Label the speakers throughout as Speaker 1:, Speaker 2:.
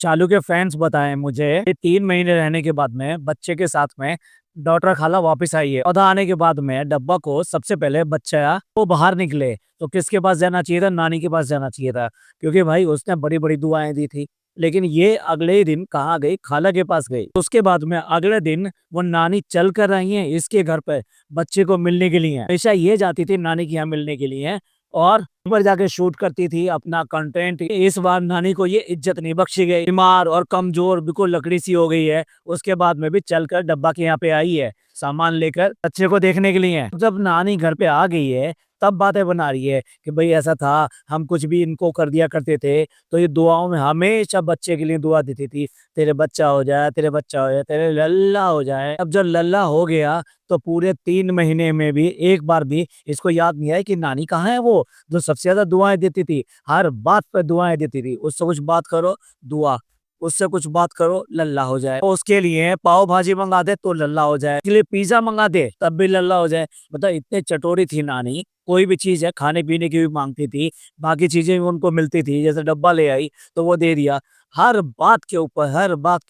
Speaker 1: चालू के फैंस बताएं मुझे कि 3 महीने रहने के बाद में बच्चे के साथ में डॉक्टर खाला वापस आई है। पौधा आने के बाद में डब्बा को सबसे पहले बच्चा वो बाहर निकले तो किसके पास जाना चाहिए था? नानी के पास जाना चाहिए था, क्योंकि भाई उसने बड़ी बड़ी दुआएं दी थी। लेकिन ये अगले ही दिन कहाँ गई? खाला के पास गई। उसके बाद में अगले दिन वो नानी चल कर रही है इसके घर पे बच्चे को मिलने के लिए। हमेशा ये जाती थी नानी के यहाँ मिलने के लिए और ऊपर जाके शूट करती थी अपना कंटेंट। इस बार नानी को ये इज्जत नहीं बख्शी गई, बीमार और कमजोर बिल्कुल लकड़ी सी हो गई है। उसके बाद में भी चलकर डब्बा के यहाँ पे आई है सामान लेकर बच्चे को देखने के लिए। जब नानी घर पे आ गई है तब बातें बना रही है कि भाई ऐसा था, हम कुछ भी इनको कर दिया करते थे तो ये दुआओं में हमेशा बच्चे के लिए दुआ देती थी, तेरे बच्चा हो जाए, तेरे बच्चा हो जाए, तेरे लल्ला हो जाए। अब जब लल्ला हो गया तो पूरे 3 महीने में भी एक बार भी इसको याद नहीं आया कि नानी कहाँ है वो जो सबसे ज्यादा दुआएं देती थी, हर बात पे दुआएं देती थी। उससे कुछ बात करो दुआ, उससे कुछ बात करो लल्ला हो जाए। तो उसके लिए पाव भाजी मंगा दे तो लल्ला हो जाए, इसके लिए पिज्जा मंगा दे तब भी लल्ला हो जाए। मतलब इतने चटोरी थी नानी, कोई भी चीज है खाने पीने की भी मांगती थी, बाकी चीजें भी उनको मिलती थी, जैसे डब्बा ले आई तो वो दे दिया। हर बात के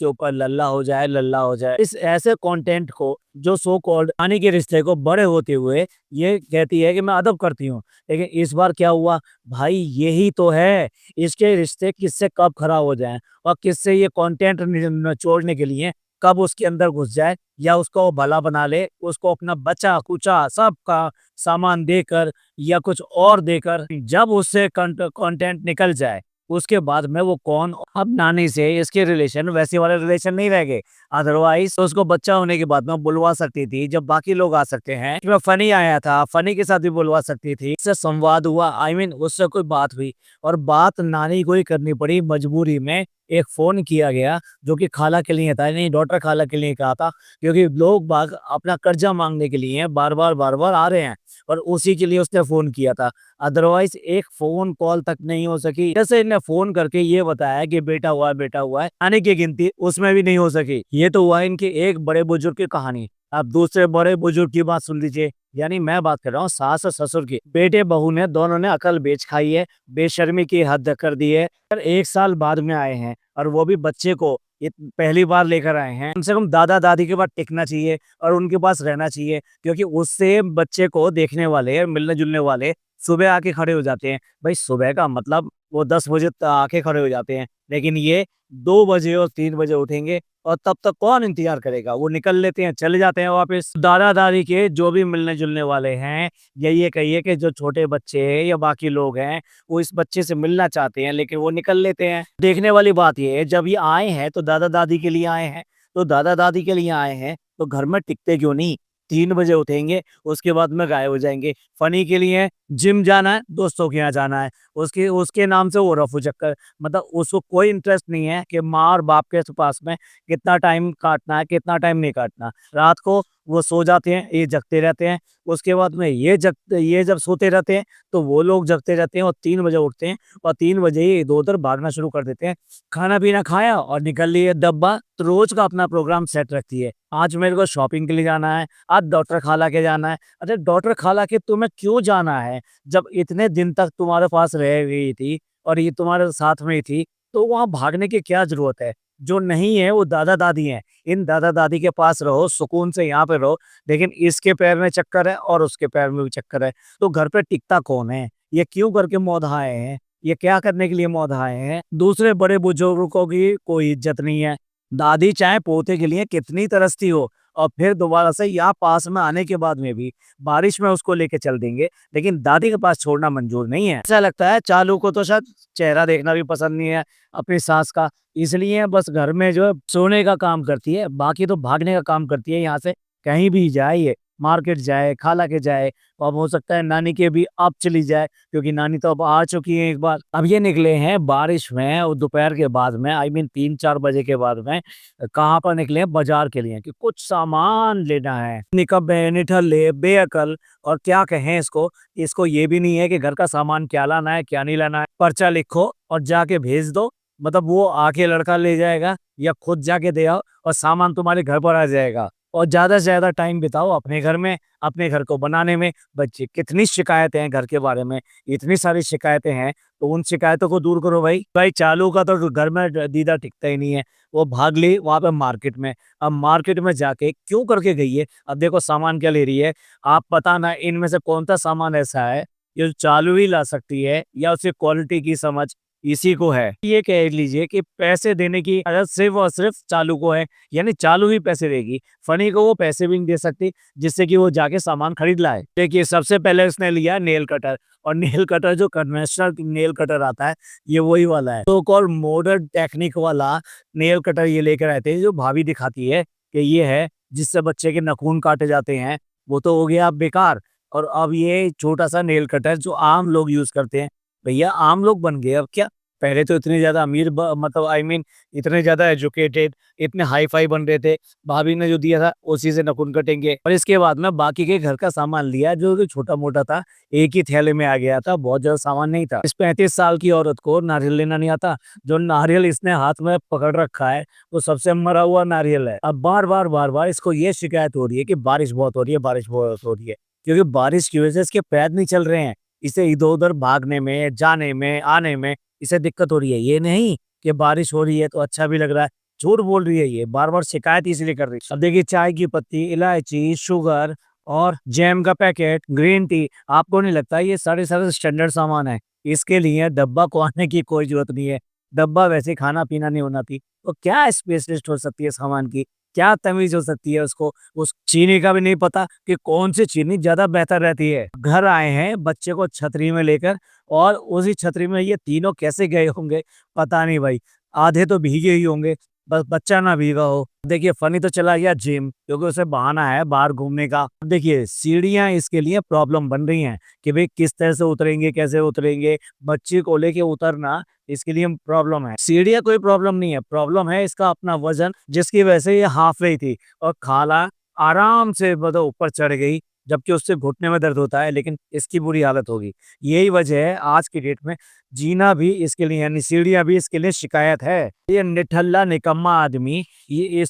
Speaker 1: ऊपर लल्ला हो जाए, लल्ला हो जाए। इस ऐसे कंटेंट को जो सो कॉल्ड नानी के रिश्ते को बड़े होते हुए ये कहती है कि मैं अदब करती हूँ, लेकिन इस बार क्या हुआ भाई? यही तो है, इसके रिश्ते किससे कब खराब हो जाएं और किससे ये कंटेंट निचोड़ने के लिए कब उसके अंदर घुस जाए या उसको वो भला बना ले, उसको अपना बचा कुचा सब का सामान देकर या कुछ और देकर जब उससे कंटेंट निकल जाए उसके बाद में वो कौन। अब नानी से इसके रिलेशन वैसे वाले रिलेशन नहीं रह गए। अदरवाइज तो उसको बच्चा होने के बाद में बुलवा सकती थी जब बाकी लोग आ सकते हैं। इसमें फनी आया था, फनी के साथ भी बुलवा सकती थी, उससे संवाद हुआ, उससे कोई बात हुई और बात नानी को ही करनी पड़ी मजबूरी में। एक फोन किया गया जो कि खाला के लिए था, नहीं डॉक्टर खाला के लिए कहा था, क्योंकि लोग बाग अपना कर्जा मांगने के लिए बार बार आ रहे हैं और उसी के लिए उसने फोन किया था। अदरवाइज एक फोन कॉल तक नहीं हो सकी। जैसे इन्हें फोन करके ये बताया कि बेटा हुआ है, आने की गिनती उसमें भी नहीं हो सकी। ये तो हुआ इनकी एक बड़े बुजुर्ग की कहानी। अब दूसरे बड़े बुजुर्ग की बात सुन लीजिए, यानी मैं बात कर रहा हूँ सास और ससुर की। बेटे बहू ने दोनों ने अकल बेच खाई है, बेशर्मी की हद कर दी है। पर 1 साल बाद में आए हैं और वो भी बच्चे को ये पहली बार लेकर आए हैं। कम से कम दादा दादी के पास टिकना चाहिए और उनके पास रहना चाहिए, क्योंकि उससे बच्चे को देखने वाले मिलने जुलने वाले सुबह आके खड़े हो जाते हैं। भाई सुबह का मतलब वो 10 बजे आके खड़े हो जाते हैं, लेकिन ये 2 बजे और 3 बजे उठेंगे और तब तक कौन इंतजार करेगा? वो निकल लेते हैं, चले जाते हैं वापस। दादा दादी के जो भी मिलने जुलने वाले हैं या ये कहिए कि जो छोटे बच्चे हैं या बाकी लोग हैं वो इस बच्चे से मिलना चाहते हैं, लेकिन वो निकल लेते हैं। देखने वाली बात ये है, जब ये आए हैं तो दादा दादी के लिए आए हैं, तो दादा दादी के लिए आए हैं तो घर में टिकते क्यों नहीं? 3 बजे उठेंगे, उसके बाद में गायब हो जाएंगे। फनी के लिए जिम जाना है, दोस्तों के यहाँ जाना है, उसके उसके नाम से वो रफू चक्कर। मतलब उसको कोई इंटरेस्ट नहीं है कि माँ और बाप के पास में कितना टाइम काटना है, कितना टाइम नहीं काटना। रात को वो सो जाते हैं, ये जगते रहते हैं। उसके बाद में ये जब सोते रहते हैं तो वो लोग जगते रहते हैं और 3 बजे उठते हैं और 3 बजे ही इधर उधर भागना शुरू कर देते हैं। खाना पीना खाया और निकल लिए डब्बा। तो रोज का अपना प्रोग्राम सेट रखती है, आज मेरे को शॉपिंग के लिए जाना है, आज डॉक्टर खाला के जाना है। अरे डॉक्टर खाला के तुम्हें क्यों जाना है? जब इतने दिन तक तुम्हारे पास रह गई थी और ये तुम्हारे साथ में ही थी तो वहां भागने की क्या जरूरत है? जो नहीं है वो दादा दादी हैं, इन दादा दादी के पास रहो, सुकून से यहाँ पे रहो। लेकिन इसके पैर में चक्कर है और उसके पैर में भी चक्कर है, तो घर पे टिकता कौन है? ये क्यों करके मौधाए हैं? ये क्या करने के लिए मौधाए हैं? दूसरे बड़े बुजुर्गों की कोई इज्जत नहीं है। दादी चाहे पोते के लिए कितनी तरसती हो और फिर दोबारा से यहाँ पास में आने के बाद में भी बारिश में उसको लेके चल देंगे, लेकिन दादी के पास छोड़ना मंजूर नहीं है। ऐसा लगता है चालू को तो शायद चेहरा देखना भी पसंद नहीं है अपनी सास का, इसलिए बस घर में जो है सोने का काम करती है, बाकी तो भागने का काम करती है। यहाँ से कहीं भी जाए, ये मार्केट जाए, खाला के जाए, और अब हो सकता है नानी के भी अब चली जाए, क्योंकि नानी तो अब आ चुकी है एक बार। अब ये निकले हैं बारिश में और दोपहर के बाद में, आई मीन 3-4 बजे के बाद में। कहाँ पर निकले हैं? बाजार के लिए, कि कुछ सामान लेना है। निकब्बे निठल्ले बेअकल और क्या कहें इसको, इसको ये भी नहीं है कि घर का सामान क्या लाना है क्या नहीं लाना है। पर्चा लिखो और जाके भेज दो, मतलब वो आके लड़का ले जाएगा या खुद जाके दे आओ और सामान तुम्हारे घर पर आ जाएगा। और ज़्यादा से ज़्यादा टाइम बिताओ अपने घर में, अपने घर को बनाने में। बच्चे कितनी शिकायतें हैं घर के बारे में, इतनी सारी शिकायतें हैं, तो उन शिकायतों को दूर करो भाई। भाई चालू का तो घर में दीदा टिकता ही नहीं है, वो भाग ली वहाँ पे मार्केट में। अब मार्केट में जाके क्यों करके गई है? अब देखो सामान क्या ले रही है, आप बताना इनमें से कौन-सा सामान ऐसा है, जो चालू ही ला सकती है या उसकी क्वालिटी की समझ इसी को है। ये कह लीजिए कि पैसे देने की आदत सिर्फ़ और सिर्फ़ चालू को है, यानी चालू ही पैसे देगी। फनी को वो पैसे भी नहीं दे सकती, जिससे कि वो जाके सामान खरीद लाए। देखिए सबसे पहले उसने लिया नेल कटर, और नेल कटर जो कन्वेंशनल नेल कटर आता है, ये वही वाला है। सो कॉल्ड मॉडर्न टेक्निक वाला नेल कटर ये लेकर आए थे, जो भाभी दिखाती है कि ये है, जिससे बच्चे के नाखून काटे जाते हैं, वो तो हो गया बेकार। और अब ये छोटा-सा नेल कटर जो आम लोग यूज़ करते हैं, भैया आम लोग बन गए अब क्या? पहले तो इतने ज़्यादा अमीर ब मतलब आई मीन इतने ज़्यादा एजुकेटेड, इतने हाई-फाई बन रहे थे, भाभी ने जो दिया था उसी से नाखून कटेंगे। और इसके बाद में बाकी के घर का सामान लिया जो कि छोटा-मोटा था, एक ही थैले में आ गया था, बहुत ज़्यादा सामान नहीं था। इस 35 साल की औरत को नारियल लेना नहीं आता, जो नारियल इसने हाथ में पकड़ रखा है, वो सबसे मरा हुआ नारियल है। अब बार-बार, बार-बार इसको ये शिकायत हो रही है कि बारिश बहुत हो रही है, बारिश बहुत हो रही है, क्योंकि बारिश की वजह से इसके पैर नहीं चल रहे हैं। इसे इधर-उधर भागने में, जाने में, आने में इसे दिक्कत हो रही है। ये नहीं कि बारिश हो रही है तो अच्छा भी लग रहा है। झूठ बोल रही है ये, बार-बार शिकायत इसलिए कर रही है। अब देखिए चाय की पत्ती, इलायची, शुगर और जैम का पैकेट, ग्रीन टी, आपको नहीं लगता ये सारे स्टैंडर्ड सामान है? इसके लिए डब्बा को आने की कोई ज़रूरत नहीं है। डब्बा वैसे खाना-पीना नहीं होना थी, तो क्या स्पेशलिस्ट हो सकती है सामान की? क्या तमीज़ हो सकती है उसको? उस चीनी का भी नहीं पता कि कौन-सी चीनी ज़्यादा बेहतर रहती है। घर आए हैं बच्चे को छतरी में लेकर, और उसी छतरी में ये तीनों कैसे गए होंगे पता नहीं भाई। आधे तो भीगे ही होंगे, बस बच्चा ना भीगा हो। देखिए फनी तो चला गया जिम, क्योंकि उसे बहाना है बाहर घूमने का। अब देखिए सीढ़ियाँ इसके लिए प्रॉब्लम बन रही हैं कि भाई किस तरह से उतरेंगे, कैसे उतरेंगे? बच्ची को लेके उतरना इसके लिए प्रॉब्लम है। सीढ़ियाँ कोई प्रॉब्लम नहीं है, प्रॉब्लम है इसका अपना वज़न, जिसकी वजह से ये हाफ रही थी, और खाला आराम से मतलब ऊपर चढ़ गई, जबकि उससे घुटने में दर्द होता है, लेकिन इसकी बुरी हालत होगी। यही वजह है आज की डेट में जीना भी इसके लिए, यानी सीढ़ियाँ भी इसके लिए शिकायत है। ये निठल्ला निकम्मा आदमी, ये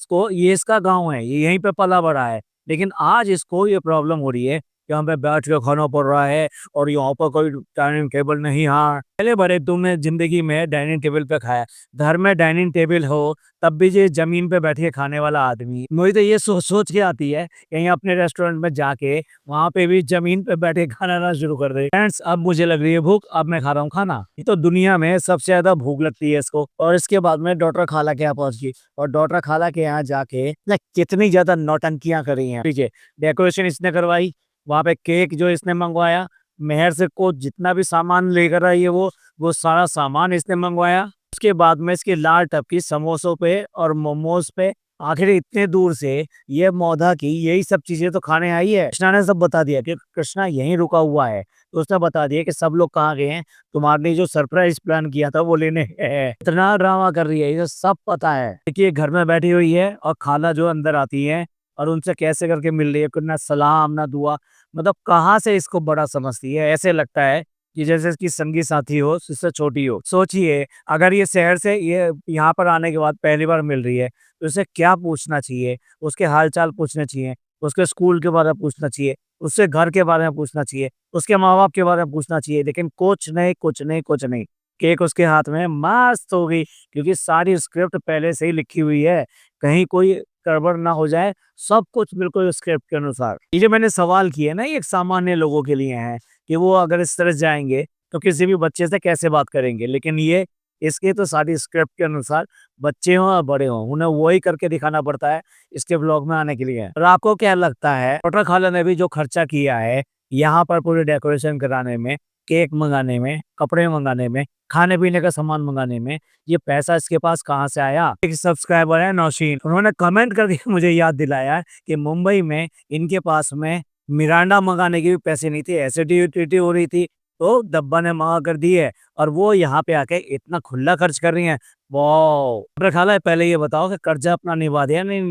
Speaker 1: इसका गाँव है, ये यहीं पे पला-बड़ा है, लेकिन आज इसको ये प्रॉब्लम हो रही है कि हमें बैठ के खाना पड़ रहा है, और यहाँ पर कोई डाइनिंग टेबल नहीं। हाँ, पहले बड़े तुमने ज़िंदगी में डाइनिंग टेबल पे खाया, घर में डाइनिंग टेबल हो, तब भी ये ज़मीन पे बैठ के खाने वाला आदमी। मुझे तो ये सोच के आती है, कहीं अपने रेस्टोरेंट में जाके वहाँ पे भी ज़मीन पे बैठ के खाना ना शुरू कर दे। फ्रेंड्स अब मुझे लग रही है भूख, अब मैं खा रहा हूँ खाना। ये तो दुनिया में सबसे ज़्यादा भूख लगती है इसको। और इसके बाद में डॉक्टर खाला के यहाँ पहुँच गई, और डॉक्टर खाला के यहाँ जाके ना कितनी ज़्यादा नौटंकियाँ करी हैं। ठीक है, डेकोरेशन इसने करवाई, वहाँ पे केक जो इसने मंगवाया, मेहर से को जितना भी सामान लेकर आई है वो सारा सामान इसने मंगवाया। उसके बाद में इसकी लाल टपकी समोसों पे और मोमोज पे, आखिर इतने दूर से ये मौधा की यही सब चीजें तो खाने आई है। कृष्णा ने सब बता दिया कि कृष्णा यहीं रुका हुआ है, तो उसने बता दिया कि सब लोग कहाँ गए हैं, तुम्हारे लिए जो सरप्राइज प्लान किया था वो लेने है। इतना ड्रामा कर रही है, ये सब पता है। देखिए घर में बैठी हुई है, और खाला जो अंदर आती है और उनसे कैसे करके मिल रही है, ना सलाम ना दुआ, मतलब कहाँ से इसको बड़ा समझती है। ऐसे लगता है कि जैसे इसकी संगी साथी हो, इससे छोटी हो। सोचिए अगर ये शहर से ये यहाँ पर आने के बाद पहली बार मिल रही है, तो इसे क्या पूछना चाहिए? उसके हाल-चाल पूछने चाहिए, उसके स्कूल के बारे में पूछना चाहिए, उससे घर के बारे में पूछना चाहिए, उसके माँ-बाप के बारे में पूछना चाहिए, लेकिन कुछ नहीं, कुछ नहीं, कुछ नहीं। केक उसके हाथ में मस्त हो गई, क्योंकि सारी स्क्रिप्ट पहले से ही लिखी हुई है, कहीं कोई गड़बड़ ना हो जाए, सब कुछ बिल्कुल स्क्रिप्ट के अनुसार। ये जो मैंने सवाल किए ना, ये एक सामान्य लोगों के लिए हैं कि वो अगर इस तरह जाएँगे, तो किसी भी बच्चे से कैसे बात करेंगे। लेकिन ये इसकी तो सारी स्क्रिप्ट के अनुसार, बच्चे हों या बड़े हों, उन्हें वही करके दिखाना पड़ता है इसके ब्लॉग में आने के लिए। और आपको क्या लगता है, डॉक्टर खाला ने भी जो खर्चा किया है, यहाँ पर पूरे डेकोरेशन कराने में, केक मँगाने में, कपड़े मँगाने में, खाने-पीने का सामान मँगाने में, ये पैसा इसके पास कहाँ से आया? एक सब्सक्राइबर है नौशीन, उन्होंने कमेंट करके मुझे याद दिलाया कि मुंबई में इनके पास में मिरांडा मँगाने के भी पैसे नहीं थे, एसिडिटी हो रही थी, तो डब्बा ने मँगा कर दी है, और वो यहाँ पे आके इतना खुला खर्च कर रही हैं। वॉव! डॉक्टर खाला पहले ये बताओ कि कर्जा अपना निभा दिया नहीं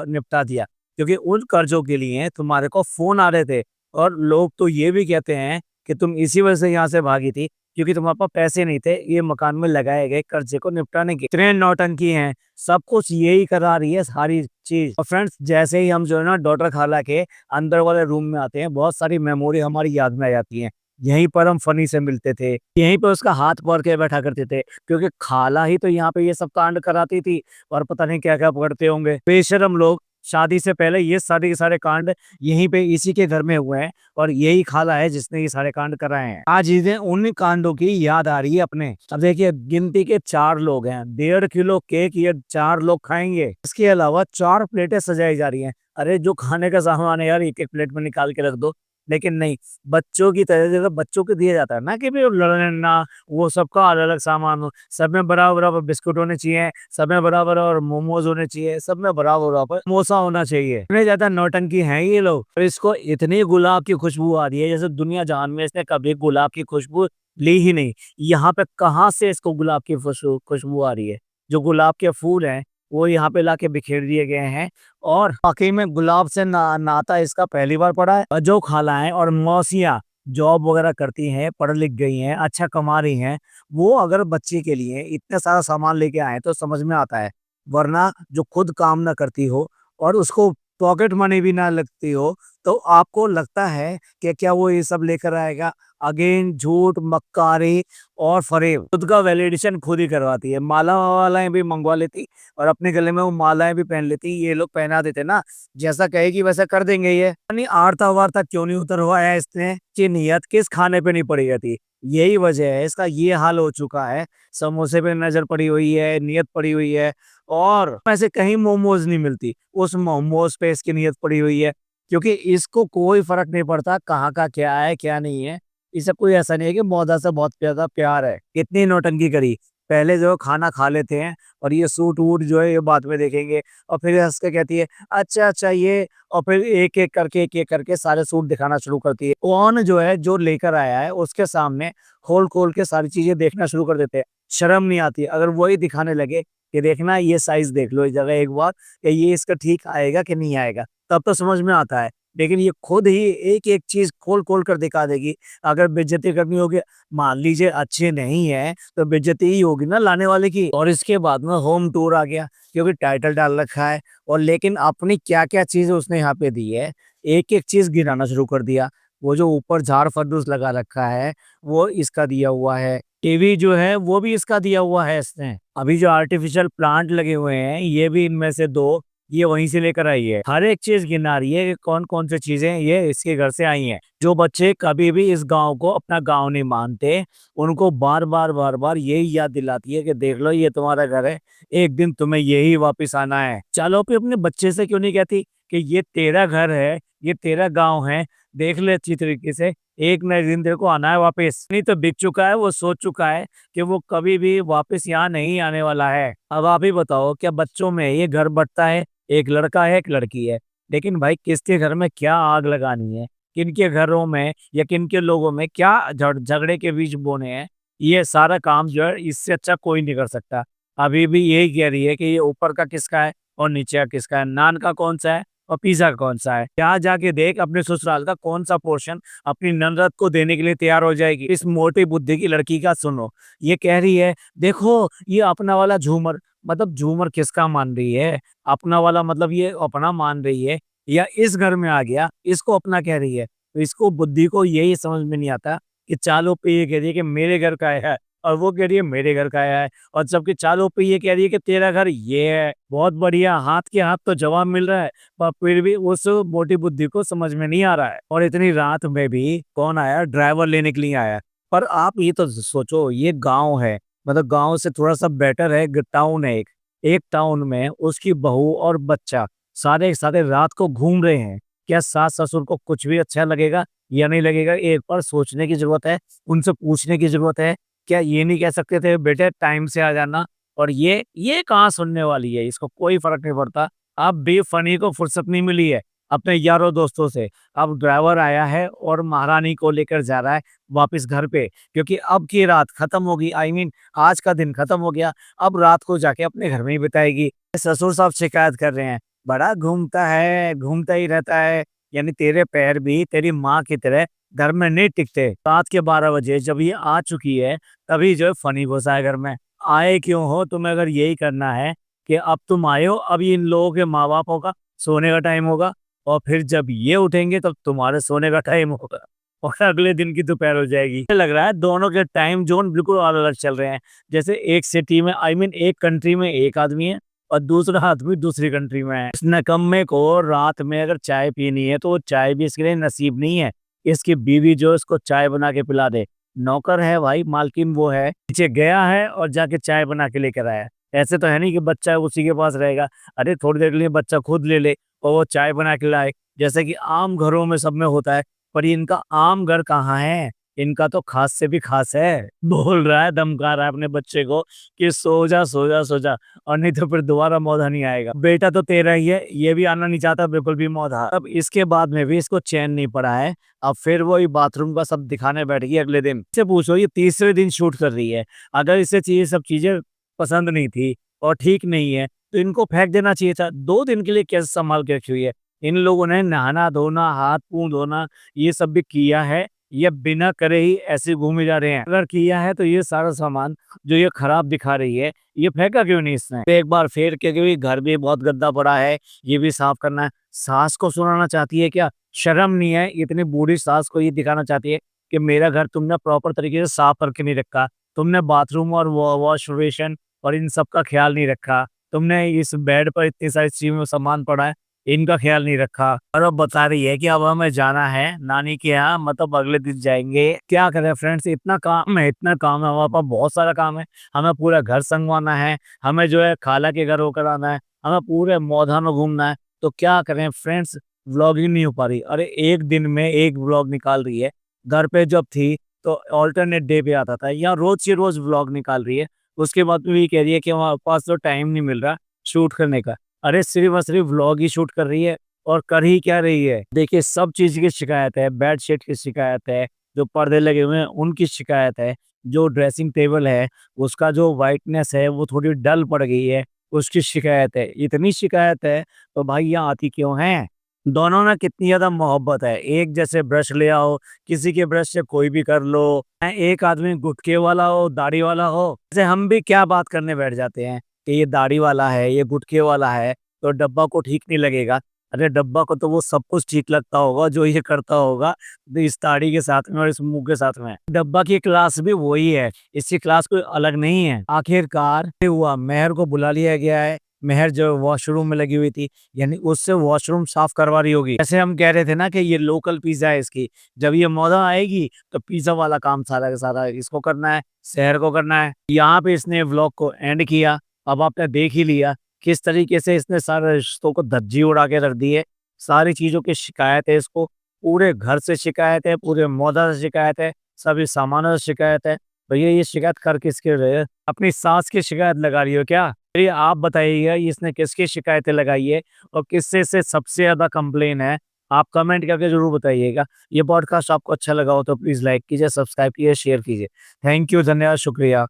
Speaker 1: निपटा दिया? क्योंकि उन कर्जों के लिए तुम्हारे को फ़ोन आ रहे थे, और लोग तो ये भी कहते हैं कि तुम इसी वजह से यहाँ से भागी थी, क्योंकि तुम्हारे पास पैसे नहीं थे ये मकान में लगाए गए कर्जे को निपटाने के। इतने नौटंकी हैं, सब कुछ यही करा रही है सारी चीज। और फ्रेंड्स जैसे ही हम जो है ना डॉटर खाला के अंदर वाले रूम में आते हैं, बहुत सारी मेमोरी हमारी याद में आ जाती हैं। यहीं पर हम फनी से मिलते थे, यहीं पर उसका हाथ पकड़ के बैठा करते थे, क्योंकि खाला ही तो यहाँ पे ये सब कांड कराती थी। और पता नहीं क्या क्या पकड़ते होंगे बेशरम लोग। शादी से पहले ये सारे के सारे कांड यहीं पे इसी के घर में हुए हैं, और यही खाला है जिसने ये सारे कांड कराए हैं। आज इन्हें उन कांडों की याद आ रही है अपने। अब देखिए गिनती के 4 लोग हैं, 1.5 किलो केक ये 4 लोग खाएंगे। इसके अलावा 4 प्लेटें सजाई जा रही हैं। अरे जो खाने का सामान है यार एक एक प्लेट में निकाल के रख दो, लेकिन नहीं, बच्चों की तरह जैसे बच्चों को दिया जाता है ना कि भाई लड़ने ना, वो सबका अलग अलग सामान हो, सब में बराबर बराबर बिस्कुट होने चाहिए, सब में बराबर और मोमोज होने चाहिए, सब में बराबर बराबर समोसा होना चाहिए। इतने ज्यादा नौटंकी हैं ये लोग, और इसको इतनी गुलाब की खुशबू आ रही है जैसे दुनिया जहान में इसने कभी गुलाब की खुशबू ली ही नहीं। यहाँ पे कहाँ से इसको गुलाब की खुशबू खुशबू आ रही है? जो गुलाब के फूल हैं वो यहाँ पे लाके बिखेर दिए गए हैं, और वाकई में गुलाब से नाता इसका पहली बार पड़ा है। और जो खालाएं और मौसियाँ जॉब वगैरह करती हैं, पढ़ लिख गई हैं, अच्छा कमा रही हैं, वो अगर बच्चे के लिए इतना सारा सामान लेके आए तो समझ में आता है। वरना जो खुद काम ना करती हो और उसको पॉकेट मनी भी ना लगती हो, तो आपको लगता है कि क्या वो ये सब लेकर आएगा? अगेन झूठ, मक्कारी और फरेब। खुद का वैलिडेशन खुद ही करवाती है। माला वालाएं भी मंगवा लेती और अपने गले में वो मालाएं भी पहन लेती, ये लोग पहना देते ना, जैसा कहेगी वैसा कर देंगे ये। यानी आड़ता वार्ता क्यों नहीं उतरवाया इसने कि नियत किस खाने पे नहीं पड़ी रहती। यही वजह है इसका ये हाल हो चुका है। समोसे पे नजर पड़ी हुई है, नियत पड़ी हुई है, और ऐसे कहीं मोमोज नहीं मिलती, उस मोमोज पे इसकी नियत पड़ी हुई है। क्योंकि इसको कोई फर्क नहीं पड़ता कहाँ का क्या है क्या नहीं है। इसे कोई ऐसा नहीं है कि मौदा से बहुत ज्यादा प्यार है। इतनी नौटंकी करी, पहले जो खाना खा लेते हैं और ये सूट वूट जो है ये बाद में देखेंगे, और फिर हंस के कहती है अच्छा अच्छा ये, और फिर एक एक करके सारे सूट दिखाना शुरू करती है। कौन जो है जो लेकर आया है उसके सामने खोल खोल के सारी चीजें देखना शुरू कर देते हैं। शर्म नहीं आती? अगर वही दिखाने लगे कि देखना ये साइज देख लो इस जगह एक बार, कि ये इसका ठीक आएगा कि नहीं आएगा, तब तो समझ में आता है। लेकिन ये खुद ही एक एक चीज खोल खोल कर दिखा देगी। अगर बेइज्जती करनी होगी, मान लीजिए अच्छे नहीं है तो बेइज्जती ही होगी ना लाने वाले की। और इसके बाद में होम टूर आ गया, क्योंकि टाइटल डाल रखा है, और लेकिन अपनी क्या क्या चीज उसने यहाँ पे दी है, एक एक चीज गिराना शुरू कर दिया। वो जो ऊपर झाड़ फर्दूस लगा रखा है वो इसका दिया हुआ है, टीवी जो है वो भी इसका दिया हुआ है इसने। अभी जो आर्टिफिशियल प्लांट लगे हुए हैं ये भी इनमें से 2 ये वहीं से लेकर आई है। हर एक चीज गिना रही है कि कौन कौन सी चीजें ये इसके घर से आई हैं। जो बच्चे कभी भी इस गांव को अपना गांव नहीं मानते, उनको बार बार यही याद दिलाती है कि देख लो ये तुम्हारा घर है, एक दिन तुम्हें यही वापस आना है। चलो फिर अपने बच्चे से क्यों नहीं कहती कि ये तेरा घर है, ये तेरा गाँव है, देख ले अच्छी तरीके से, एक न एक दिन तेरे को आना है वापस। नहीं तो बिक चुका है, वो सोच चुका है कि वो कभी भी वापस यहाँ नहीं आने वाला है। अब आप ही बताओ, क्या बच्चों में ये घर बंटता है? एक लड़का है एक लड़की है, लेकिन भाई किसके घर में क्या आग लगानी है, किनके घरों में या किनके लोगों में क्या झगड़े के बीच बोने हैं, ये सारा काम जो है इससे अच्छा कोई नहीं कर सकता। अभी भी यही कह रही है कि ये ऊपर का किसका है और नीचे का किसका है, नान का कौन सा है और पिज्जा का कौन सा है। यहाँ जाके देख अपने ससुराल का कौन सा पोर्शन अपनी ननद को देने के लिए तैयार हो जाएगी। इस मोटी बुद्धि की लड़की का सुनो, ये कह रही है देखो ये अपना वाला झूमर, मतलब झूमर किसका मान रही है? अपना वाला मतलब ये अपना मान रही है या इस घर में आ गया इसको अपना कह रही है? तो इसको बुद्धि को यही समझ में नहीं आता कि चालों पे ये कह रही है कि मेरे घर का है, और वो कह रही है मेरे घर का है, और सबके चालों पे ये कह रही है कि तेरा घर ये है। बहुत बढ़िया, हाथ के हाथ तो जवाब मिल रहा है, पर फिर भी उस मोटी बुद्धि को समझ में नहीं आ रहा है। और इतनी रात में भी कौन आया? ड्राइवर लेने के लिए आया। पर आप ये तो सोचो ये गांव है, मतलब गांव से थोड़ा सा बेटर है टाउन है। एक टाउन में उसकी बहू और बच्चा सारे एक साथ रात को घूम रहे हैं। क्या सास ससुर को कुछ भी अच्छा लगेगा या नहीं लगेगा? एक बार सोचने की जरूरत है, उनसे पूछने की जरूरत है। क्या ये नहीं कह सकते थे बेटे टाइम से आ जाना? और ये कहाँ सुनने वाली है, इसको कोई फर्क नहीं पड़ता। अब भी फनी को फुर्सत नहीं मिली है अपने यारों दोस्तों से। अब ड्राइवर आया है और महारानी को लेकर जा रहा है वापस घर पे, क्योंकि अब की रात खत्म होगी। आई मीन आज का दिन खत्म हो गया, अब रात को जाके अपने घर में ही बिताएगी। ससुर साहब शिकायत कर रहे हैं, बड़ा घूमता है, घूमता ही रहता है, यानी तेरे पैर भी तेरी माँ की तरह घर में नहीं टिकते। रात के 12 बजे जब ये आ चुकी है, तभी जो है फनी घुसा है घर में। आए क्यों हो? तुम्हें अगर यही करना है कि अब तुम आए हो, अब इन लोगों के माँ-बापों का सोने का टाइम होगा और फिर जब ये उठेंगे तब तुम्हारे सोने का टाइम होगा और अगले दिन की दोपहर हो जाएगी। मुझे लग रहा है दोनों के टाइम ज़ोन बिल्कुल अलग-अलग चल रहे हैं। जैसे एक सिटी में एक कंट्री में एक आदमी है और दूसरा आदमी दूसरी कंट्री में है। इस निकम्मे को रात में अगर चाय पीनी है तो वो चाय भी इसके लिए नसीब नहीं है। इसकी बीवी जो इसको चाय बना के पिला दे। नौकर है भाई, मालकिन वो है। नीचे गया है और जाके चाय बना के लेकर आया है। ऐसे तो है नहीं कि बच्चा उसी के पास रहेगा। अरे थोड़ी देर के लिए बच्चा खुद ले ले और वो चाय बना के लाए। जैसे कि आम घरों में सब में होता है, पर ये इनका आम घर कहाँ है? इनका तो खास से भी खास है। बोल रहा है, धमका रहा है अपने बच्चे को कि सो जा, सो जा, सो जा और नहीं तो फिर दोबारा मौधा नहीं आएगा। बेटा तो तेरा ही है, ये भी आना नहीं चाहता बिल्कुल भी मौधा। अब इसके बाद में भी इसको चैन नहीं पड़ा है। अब फिर वही बाथरूम का सब दिखाने बैठ गई अगले दिन। इससे पूछो, ये तीसरे दिन शूट कर रही है। अगर इसे ये सब चीजें पसंद नहीं थी और ठीक नहीं है तो इनको फेंक देना चाहिए था। 2 दिन के लिए कैसे संभाल के रखी हुई है। इन लोगों ने नहाना धोना, हाथ मुंह धोना ये सब भी किया है। ये बिना करे ही ऐसे घूमे जा रहे हैं। अगर किया है तो ये सारा सामान जो ये खराब दिखा रही है, ये फेंका क्यों नहीं इसने? एक बार फिर क्योंकि घर भी बहुत गंदा पड़ा है, ये भी साफ करना है। सास को सुनाना चाहती है क्या? शर्म नहीं है? इतनी बूढ़ी सास को ये दिखाना चाहती है कि मेरा घर तुमने प्रॉपर तरीके से साफ करके नहीं रखा। तुमने बाथरूम और वॉश बेसिन और इन सब का ख्याल नहीं रखा। तुमने इस बेड पर इतनी सारी चीज़ों में सामान पड़ा है, इनका ख्याल नहीं रखा। और अब बता रही है कि अब हमें जाना है नानी के यहाँ, मतलब अगले दिन जाएँगे। क्या करें फ्रेंड्स, इतना काम है, इतना काम है, हमारे पास बहुत सारा काम है। हमें पूरा घर संगवाना है, हमें जो है खाला के घर होकर आना है, हमें पूरे मौधा में घूमना है। तो क्या करें फ्रेंड्स, व्लॉगिंग नहीं हो पा रही। अरे 1 दिन में 1 व्लॉग निकाल रही है। घर पे जब थी तो अल्टरनेट डे पे आता था, यहाँ रोज़ के रोज़ व्लॉग निकाल रही है। उसके बाद भी ये कह रही है कि हमारे पास तो टाइम नहीं मिल रहा शूट करने का। अरे सिर्फ़ और सिर्फ़ व्लॉग ही शूट कर रही है और कर ही क्या रही है? देखिए, सब चीज़ की शिकायत है, बेडशीट की शिकायत है, जो पर्दे लगे हुए हैं उनकी शिकायत है, जो ड्रेसिंग टेबल है उसका जो व्हाइटनेस है वो थोड़ी डल पड़ गई है, उसकी शिकायत है। इतनी शिकायत है तो भाई यहाँ आती क्यों हैं? दोनों में कितनी ज़्यादा मोहब्बत है। एक जैसे ब्रश ले आओ, किसी के ब्रश से कोई भी कर लो। एक आदमी गुटके वाला हो, दाढ़ी वाला हो। जैसे हम भी क्या बात करने बैठ जाते हैं कि ये दाढ़ी वाला है, ये गुटके वाला है, तो डब्बा को ठीक नहीं लगेगा। अरे डब्बा को तो वो सब कुछ ठीक लगता होगा जो ये करता होगा, तो इस दाढ़ी के साथ में और इस मुँह के साथ में। डब्बा की क्लास भी वही है, इसकी क्लास कोई अलग नहीं है। आखिरकार ये हुआ, मेहर को बुला लिया गया है। मेहर जो वॉशरूम में लगी हुई थी, यानी उससे वॉशरूम साफ करवा रही होगी। जैसे हम कह रहे थे ना कि ये लोकल पिज़्ज़ा है इसकी, जब ये मौदा आएगी तो पिज़्ज़ा वाला काम सारा का सारा इसको करना है, शहर को करना है। यहाँ पे इसने व्लॉग को एंड किया। अब आपने देख ही लिया किस तरीके से इसने सारे रिश्तों को धज्जी उड़ा के रख दी है। सारी चीज़ों की शिकायत है इसको, पूरे घर से शिकायत है, पूरे मोहल्ला से शिकायत है, सभी सामानों से शिकायत है। भैया ये शिकायत कर किसके रहे हैं? अपनी सास की शिकायत लगा रही हो क्या? चलिए आप बताइएगा इसने किसकी शिकायतें लगाई है और किससे से सबसे ज़्यादा कंप्लेन है? आप कमेंट करके ज़रूर बताइएगा। ये पॉडकास्ट आपको अच्छा लगा हो तो प्लीज़ लाइक कीजिए, सब्सक्राइब कीजिए, शेयर कीजिए। थैंक यू, धन्यवाद, शुक्रिया।